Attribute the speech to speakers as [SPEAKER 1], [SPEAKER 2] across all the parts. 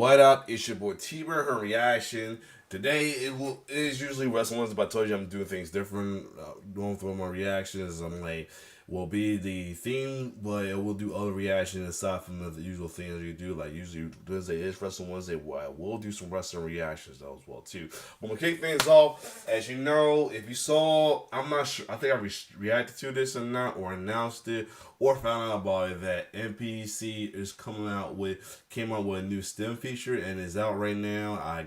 [SPEAKER 1] What up? It's your boy T-Bird, her reaction. Today it is usually wrestling ones, but I told you I'm doing things different. Going through my reactions, I'm like, will be the theme, but it will do other reactions aside from the usual things you do. Like usually Wednesday is Wrestling Wednesday, where I will do some wrestling reactions though as well too. But I'm gonna kick things off. As you know, if you saw, I'm not sure. I think I reacted to this or not, or announced it, or found out about it that MPC is came out with a new STEM feature and is out right now. I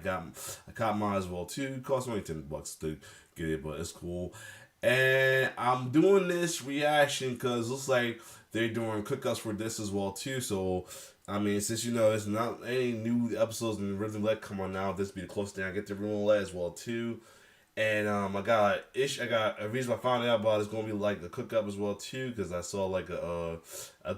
[SPEAKER 1] caught mine as well too. It cost me $10 to get it, but it's cool. And I'm doing this reaction because it looks like they're doing cookouts for this as well too. So I mean, since you know there's not any new episodes in Rhythm Let come on now, this be the closest thing I get to Rhythm Let as well too. And I got a reason I found out about it's gonna be like a cookup as well too, because I saw like a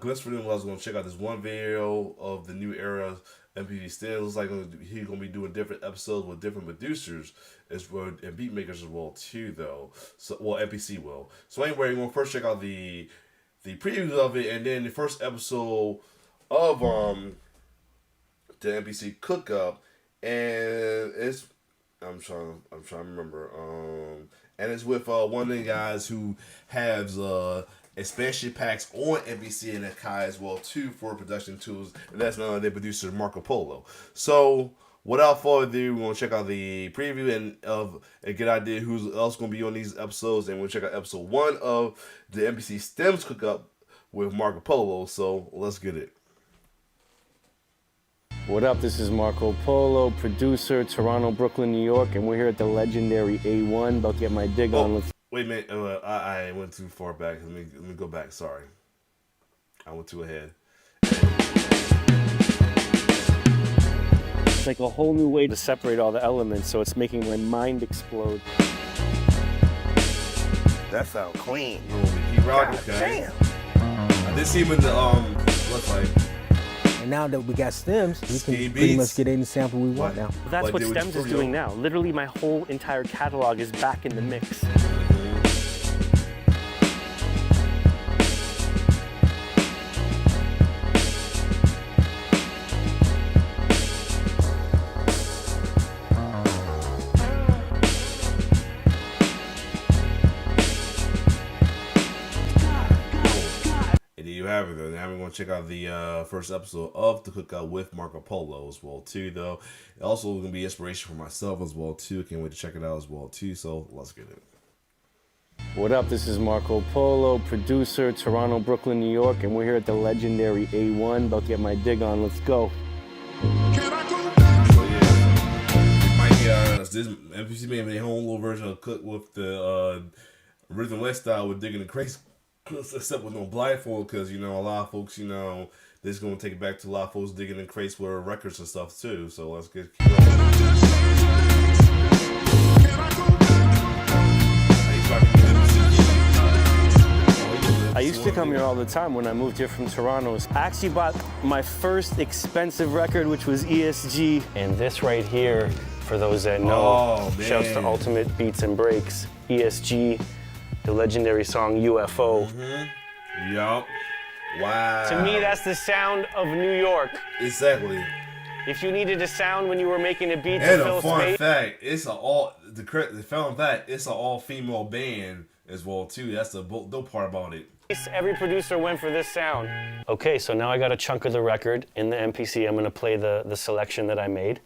[SPEAKER 1] glimpse for them. I was gonna check out this one video of the new era MPV still. Looks like he's gonna be doing different episodes with different producers as well and beat makers as well too though. So MPC will. So anyway, we're gonna first check out the previews of it, and then the first episode of the MPC cookup, and it's I'm trying to remember. And it's with one of the guys who has expansion packs on NBC and Kai as well too for production tools, and that's none of their producer Marco Polo. So without further ado, we're gonna check out the preview and get an idea who's else gonna be on these episodes, and we'll check out episode 1 of the NBC Stems Cookup with Marco Polo. So let's get it.
[SPEAKER 2] What up, this is Marco Polo, producer, Toronto, Brooklyn, New York, and we're here at the legendary A1, about to get my dig on.
[SPEAKER 1] Wait a minute, I went too far back. Let me go back, sorry. I went too ahead.
[SPEAKER 2] It's like a whole new way to separate all the elements, so it's making my mind explode.
[SPEAKER 3] That sounds clean.
[SPEAKER 1] Keep rocking, okay. Damn. I did see him in the, looks like.
[SPEAKER 4] And now that we got stems, we can pretty much get any sample we want now.
[SPEAKER 2] That's what stems is doing now. Literally my whole entire catalog is back in the mix.
[SPEAKER 1] Have it though. Now we're gonna check out the first episode of the cookout with Marco Polo as well too though. It also gonna be inspiration for myself as well too. Can't wait to check it out as well too. So let's get it.
[SPEAKER 2] What up, this is Marco Polo, producer, Toronto, Brooklyn, New York, and we're here at the legendary A1, about to get my dig on. Let's go.
[SPEAKER 1] So yeah, it might be this MPC made their own little version of cook with the Rhythm Let style with digging the crates, except with no blindfold, because you know a lot of folks, you know, they're just gonna take it back to a lot of folks digging in crates with records and stuff too. So let's get.
[SPEAKER 2] I used to come here all the time when I moved here from Toronto. I actually bought my first expensive record, which was ESG. And this right here, for those that know, shouts to Ultimate Beats and Breaks, ESG, the legendary song UFO.
[SPEAKER 1] Mm-hmm. Yup. Wow.
[SPEAKER 2] To me, that's the sound of New York.
[SPEAKER 1] Exactly.
[SPEAKER 2] If you needed a sound when you were making a beat to
[SPEAKER 1] and
[SPEAKER 2] fill
[SPEAKER 1] a fun
[SPEAKER 2] space.
[SPEAKER 1] fact, it's an all-female band as well too. That's the dope part about it.
[SPEAKER 2] Every producer went for this sound. Okay, so now I got a chunk of the record in the MPC. I'm gonna play the selection that I made.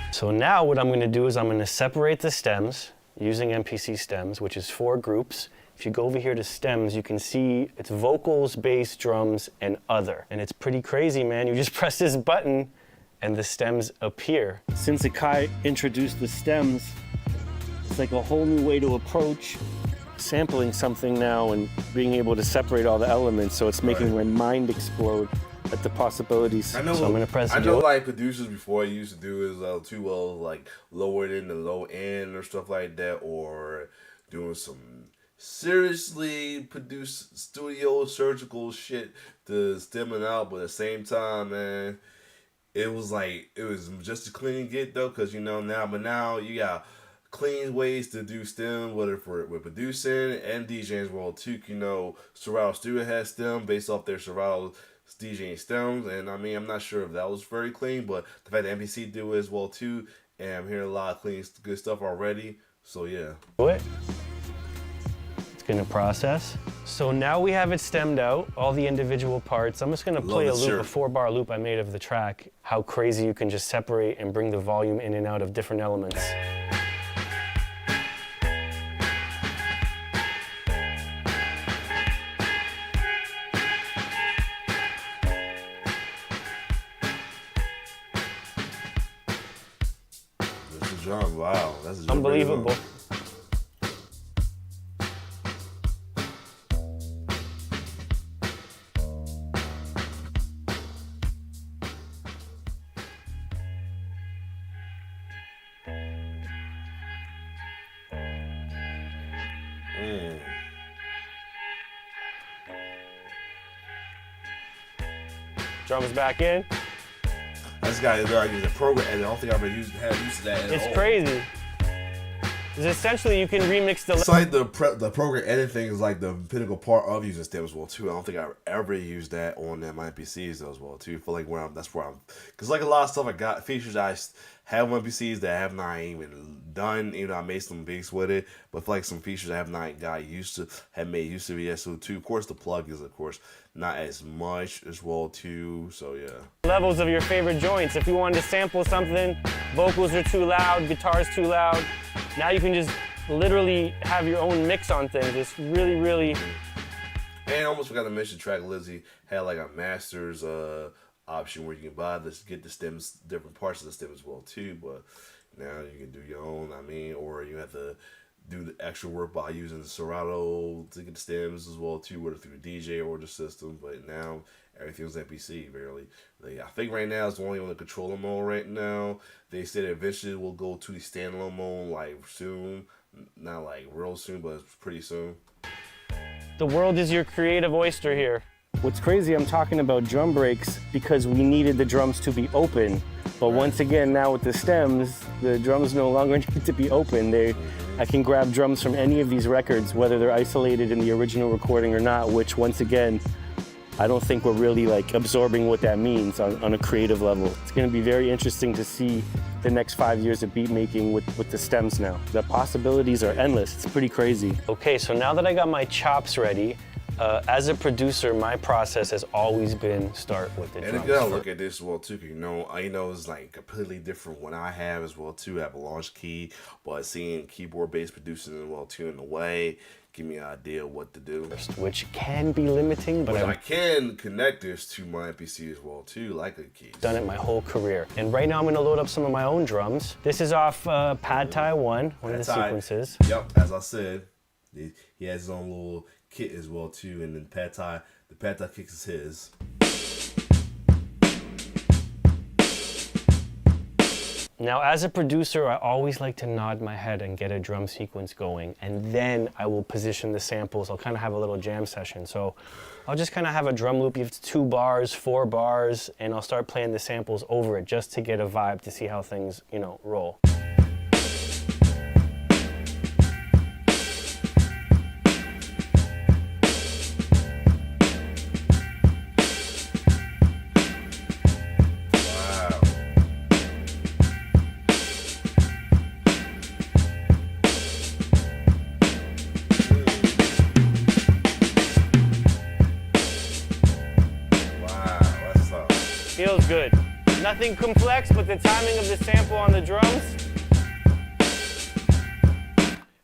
[SPEAKER 2] So now what I'm gonna do is I'm gonna separate the stems using MPC stems, which is 4 groups. If you go over here to stems, you can see it's vocals, bass, drums, and other. And it's pretty crazy, man. You just press this button and the stems appear. Since Akai introduced the stems, it's like a whole new way to approach sampling something now and being able to separate all the elements, so it's making my mind explode at the possibilities.
[SPEAKER 1] I know,
[SPEAKER 2] so I'm gonna press
[SPEAKER 1] I know like producers before used to do is like lower it in the low end or stuff like that, or doing some seriously produced studio surgical shit to stem it out, but at the same time, man, it was just a clean get though, because you know now you got clean ways to do stem, whether with producing and DJing as well too. You know, Serato Studio has stem based off their Serato DJing stems, and I mean, I'm not sure if that was very clean, but the fact that MPC do it as well too, and I'm hearing a lot of clean, good stuff already. So yeah.
[SPEAKER 2] It's gonna process. So now we have it stemmed out, all the individual parts. I'm just gonna play a loop, a 4-bar loop I made of the track. How crazy you can just separate and bring the volume in and out of different elements.
[SPEAKER 1] That's a drum, wow, that's a drum.
[SPEAKER 2] Unbelievable. Drums back in.
[SPEAKER 1] This guy is like a program, and I don't think I've ever used to that at all.
[SPEAKER 2] It's crazy. It's essentially you can remix the.
[SPEAKER 1] It's like the program editing thing is like the pinnacle part of using stems as well too. I don't think I've ever used that on my MPCs as well too. For like that's where I'm, because like a lot of stuff I got features I have on MPCs that I have not even done. You know, I made some beats with it, but for like some features I have not got used to, have made use of it. So too, of course, the plugins, of course, not as much as well too. So yeah.
[SPEAKER 2] Levels of your favorite joints. If you wanted to sample something, vocals are too loud, guitar's too loud. Now you can just literally have your own mix on things. It's really, really.
[SPEAKER 1] And I almost forgot to mention, Track Lizzie had like a master's option where you can buy this, get the stems, different parts of the stem as well too. But now you can do your own. I mean, or you have to do the extra work by using the Serato to get the stems as well too, whether through the DJ or the system. But now everything's MPC, barely. I think right now it's only on the controller mode right now. They said eventually we'll go to the standalone mode like soon. Not like real soon, but it's pretty soon.
[SPEAKER 2] The world is your creative oyster here. What's crazy, I'm talking about drum breaks because we needed the drums to be open. But once again, now with the stems, the drums no longer need to be open. I can grab drums from any of these records, whether they're isolated in the original recording or not, which once again, I don't think we're really like absorbing what that means on a creative level. It's gonna be very interesting to see the next 5 years of beat making with the stems now. The possibilities are endless, it's pretty crazy. Okay, so now that I got my chops ready, as a producer, my process has always been start with the drums.
[SPEAKER 1] And you gotta look at this as well too, 'cause you know it's like completely different what I have as well too. I have a launch key, but seeing keyboard-based producing as well too in a way, give me an idea of what to do.
[SPEAKER 2] Which can be limiting, but
[SPEAKER 1] I can connect this to my MPC as well too, like a key.
[SPEAKER 2] Done it my whole career. And right now I'm gonna load up some of my own drums. This is off Pad Thai 1, one of the sequences.
[SPEAKER 1] Yep, as I said, he has his own little kit as well too, and then the Pad Thai kicks is his.
[SPEAKER 2] Now, as a producer, I always like to nod my head and get a drum sequence going, and then I will position the samples. I'll kind of have a little jam session. So I'll just kind of have a drum loop. You have 2 bars, 4 bars, and I'll start playing the samples over it just to get a vibe to see how things, roll. Feels good. Nothing complex, but the timing of the sample on the drums.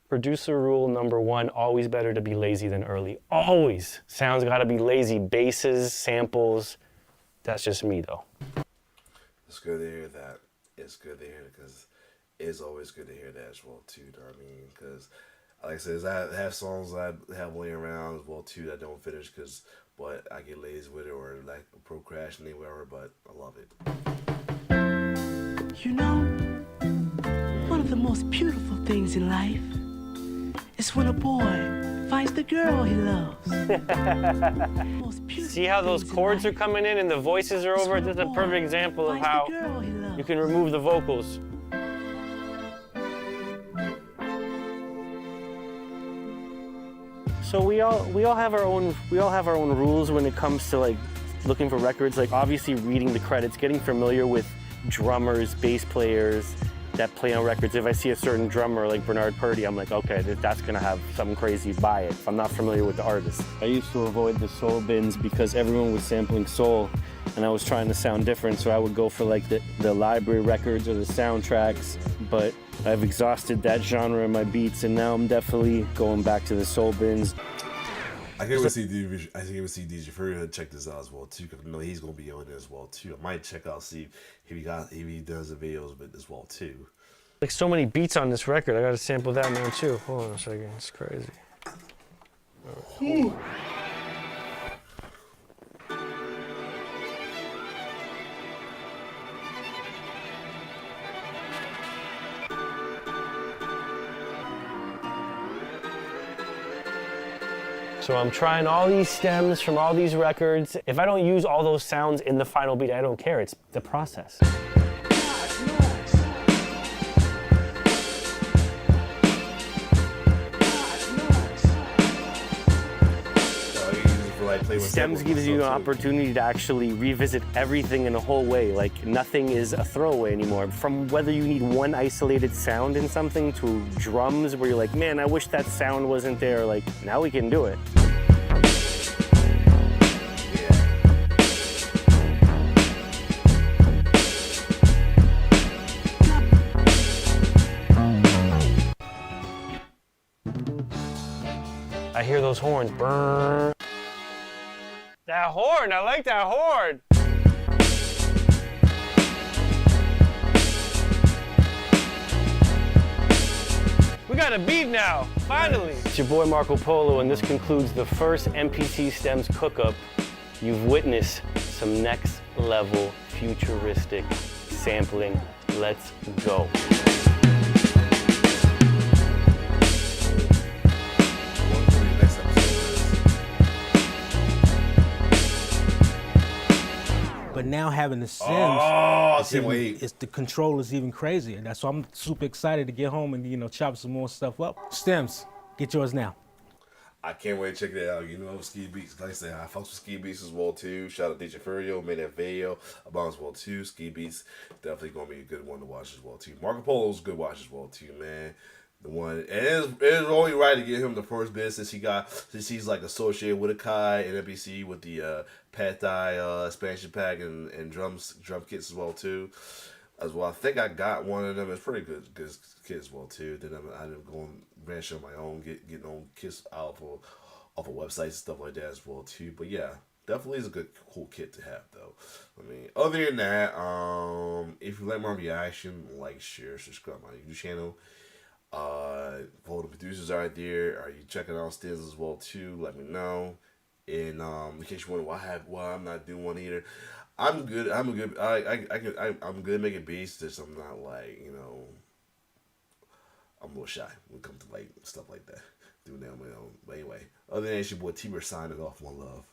[SPEAKER 2] Producer rule number 1, always better to be lazy than early. Always. Sounds gotta be lazy. Basses, samples. That's just me though.
[SPEAKER 1] It's good to hear that. It's good to hear because it's always good to hear that as well too. You know what I mean? Because like I said, I have songs I have laying around as well too that don't finish but I get lazy with it or like procrastinate, whatever, but I love it.
[SPEAKER 3] You know, one of the most beautiful things in life is when a boy finds the girl he loves.
[SPEAKER 2] See how those chords are coming in and the voices are over? This is a perfect example of how you can remove the vocals. So we all have our own rules when it comes to like looking for records. Like obviously reading the credits, getting familiar with drummers, bass players that play on records. If I see a certain drummer like Bernard Purdy, I'm like, okay, that's gonna have something crazy, buy it. If I'm not familiar with the artist. I used to avoid the soul bins because everyone was sampling soul and I was trying to sound different, so I would go for like the library records or the soundtracks, but I've exhausted that genre in my beats and now I'm definitely going back to the soul bins.
[SPEAKER 1] I can't even see DJ Fury check this out as well too, because I know he's gonna be on it as well too. I might check out, see if he does the videos with as well too.
[SPEAKER 2] Like so many beats on this record, I gotta sample that now too. Hold on a second, it's crazy. So I'm trying all these stems from all these records. If I don't use all those sounds in the final beat, I don't care. It's the process. Stems gives you an opportunity to actually revisit everything in a whole way. Like nothing is a throwaway anymore. From whether you need one isolated sound in something to drums where you're like, man, I wish that sound wasn't there. Like now we can do it. I hear those horns. Brrr. That horn, I like that horn. We got a beat now, finally. It's your boy Marco Polo, and this concludes the first MPC Stems cook-up. You've witnessed some next level futuristic sampling. Let's go.
[SPEAKER 4] But now having the Sims,
[SPEAKER 1] I can't wait.
[SPEAKER 4] It's the control is even crazier. That's why I'm super excited to get home and chop some more stuff up. Stems, get yours now.
[SPEAKER 1] I can't wait to check that out. Ski Beats. Like I said, I fucks with Ski Beats as well too. Shout out DJ Furio, made that video about as well too. Ski Beats definitely gonna be a good one to watch as well too. Marco Polo's a good watch as well too, man. The one, and it's only right to give him the first bit since he's like associated with Akai and MPC with the Pad Thai expansion pack and drum kits as well too. As well, I think I got one of them. It's pretty good kit as well too. Then I ended up going branch on my own, getting on kits off of websites and stuff like that as well too. But yeah, definitely is a cool kit to have though. I mean, other than that, if you like my reaction, like, share, subscribe to my YouTube channel. For the producers out there, are you checking out Stems as well too? Let me know. And in case you wonder why I'm not doing one either, I'm good. I'm good. I'm good at making beats. Just I'm not like I'm a little shy when it comes to like stuff like that. Doing that on my own. But anyway, other than that, it's your boy T-Bird signing off. One love.